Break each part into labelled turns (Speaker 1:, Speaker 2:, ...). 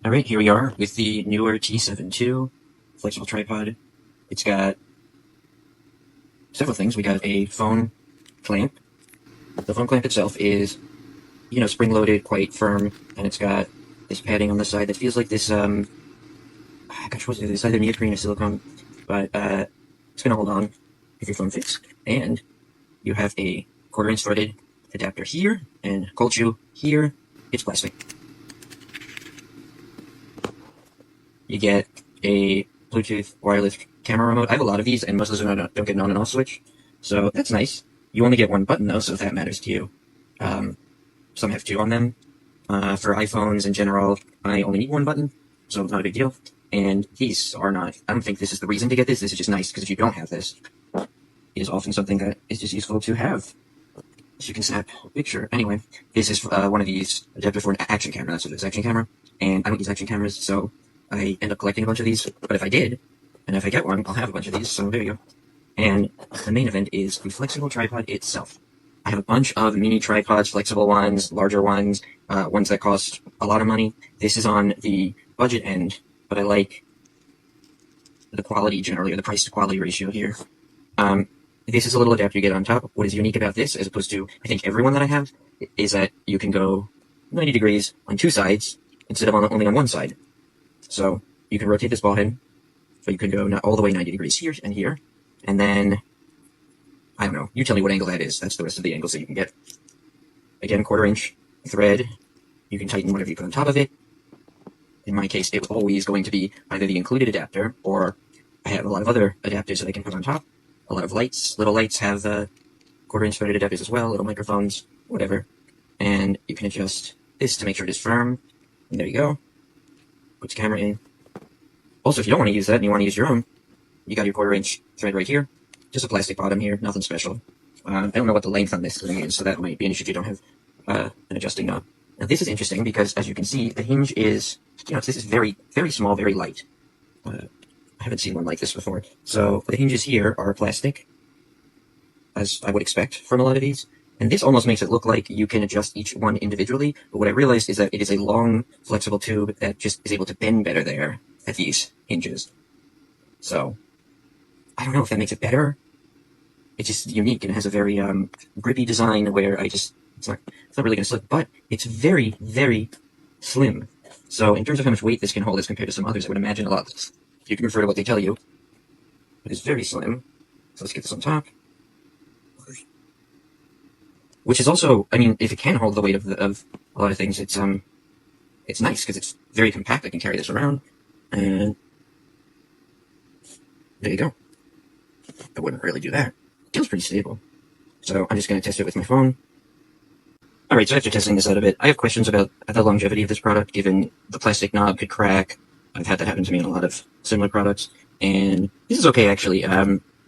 Speaker 1: Alright, here we are with the Neewer T7 flexible tripod. It's got several things. We got a phone clamp. The phone clamp itself is, spring-loaded, quite firm, and it's got this padding on the side that feels like this, gosh, what's it? It's either neoprene or silicone, but it's gonna hold on if your phone fits. And you have a 1/4-inch threaded adapter here, and cold shoe here. It's plastic. You get a Bluetooth wireless camera remote. I have a lot of these, and most of them don't get an on and off switch, so that's nice. You only get one button, though, so if that matters to you. Some have two on them. For iPhones in general, I only need one button, so it's not a big deal. And these are not, I don't think this is the reason to get this. This is just nice, because if you don't have this, it is often something that is just useful to have. So you can snap a picture. Anyway, this is one of these adapter for an action camera. That's what it is, action camera. And I don't use action cameras, so I end up collecting a bunch of these, but if I did, and if I get one, I'll have a bunch of these, so there you go. And the main event is the flexible tripod itself. I have a bunch of mini tripods, flexible ones, larger ones, ones that cost a lot of money. This is on the budget end, but I like the quality generally, or the price to quality ratio here. This is a little adapter you get on top. What is unique about this, as opposed to, I think, every one that I have, is that you can go 90 degrees on two sides, instead of only on one side. So you can rotate this ball head, so you can go all the way 90 degrees here and here, and then, I don't know, you tell me what angle that is. That's the rest of the angles that you can get. Again, 1/4-inch thread. You can tighten whatever you put on top of it. In my case, it's always going to be either the included adapter, or I have a lot of other adapters that I can put on top. A lot of lights. Little lights have 1/4-inch threaded adapters as well, little microphones, whatever. And you can adjust this to make sure it is firm. And there you go. Puts the camera in. Also, if you don't want to use that and you want to use your own, you got your 1/4-inch thread right here. Just a plastic bottom here, nothing special. I don't know what the length on this thing is, so that might be an issue if you don't have an adjusting knob. Now this is interesting because, as you can see, the hinge is, this is very, very small, very light. I haven't seen one like this before. So the hinges here are plastic, as I would expect from a lot of these. And this almost makes it look like you can adjust each one individually, but what I realized is that it is a long, flexible tube that just is able to bend better there at these hinges. So, I don't know if that makes it better. It's just unique, and it has a very grippy design where it's not really going to slip, but it's very, very slim. So, in terms of how much weight this can hold as compared to some others, I would imagine a lot less. You can refer to what they tell you. It is very slim. So let's get this on top. Which is also, I mean, if it can hold the weight of a lot of things, it's nice because it's very compact. I can carry this around, and there you go. I wouldn't really do that. It feels pretty stable. So I'm just going to test it with my phone. Alright, so after testing this out a bit, I have questions about the longevity of this product, given the plastic knob could crack. I've had that happen to me in a lot of similar products, and this is okay actually.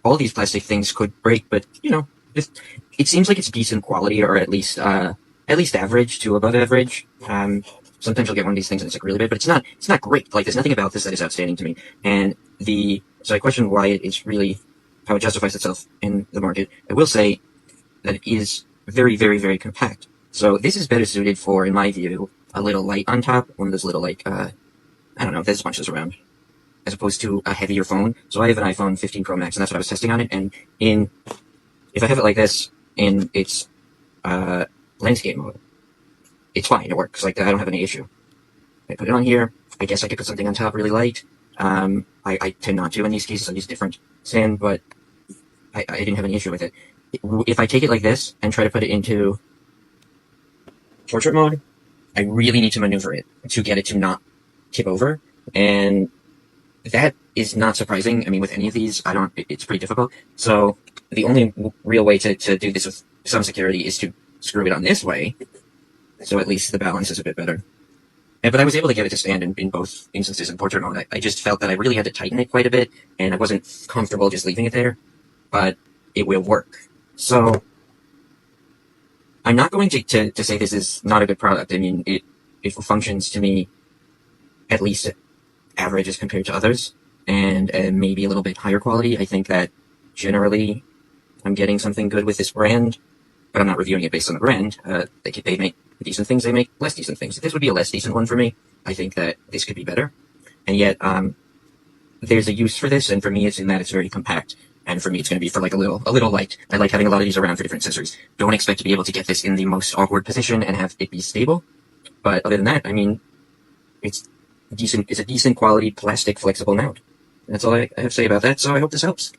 Speaker 1: All these plastic things could break, but it seems like it's decent quality, or at least average to above average. Sometimes you'll get one of these things and it's like really bad, but it's not great. Like, there's nothing about this that is outstanding to me. And so I question why it is really, how it justifies itself in the market. I will say that it is very, very, very compact. So this is better suited for, in my view, a little light on top, one of those little, I don't know, there's bunches around, as opposed to a heavier phone. So I have an iPhone 15 Pro Max, and that's what I was testing on it, and if I have it like this in its landscape mode, it's fine, it works. Like, I don't have any issue. I put it on here. I guess I could put something on top really light. I tend not to in these cases. I use different sand, but I didn't have any issue with it. If I take it like this and try to put it into portrait mode, I really need to maneuver it to get it to not tip over, and that is not surprising. I mean, with any of these, it's pretty difficult. So the only real way to do this with some security is to screw it on this way, so at least the balance is a bit better. But I was able to get it to stand in both instances in portrait mode. I just felt that I really had to tighten it quite a bit, and I wasn't comfortable just leaving it there, but it will work. So I'm not going to say this is not a good product. I mean, it functions to me at least average as compared to others, and maybe a little bit higher quality. I think that generally I'm getting something good with this brand, but I'm not reviewing it based on the brand. They decent things, they make less decent things. This would be a less decent one for me. I think that this could be better. And yet, there's a use for this, and for me it's in that it's very compact. And for me, it's going to be for like a little light. I like having a lot of these around for different accessories. Don't expect to be able to get this in the most awkward position and have it be stable. But other than that, I mean, it's decent. It's a decent quality plastic flexible mount. That's all I have to say about that. So I hope this helps.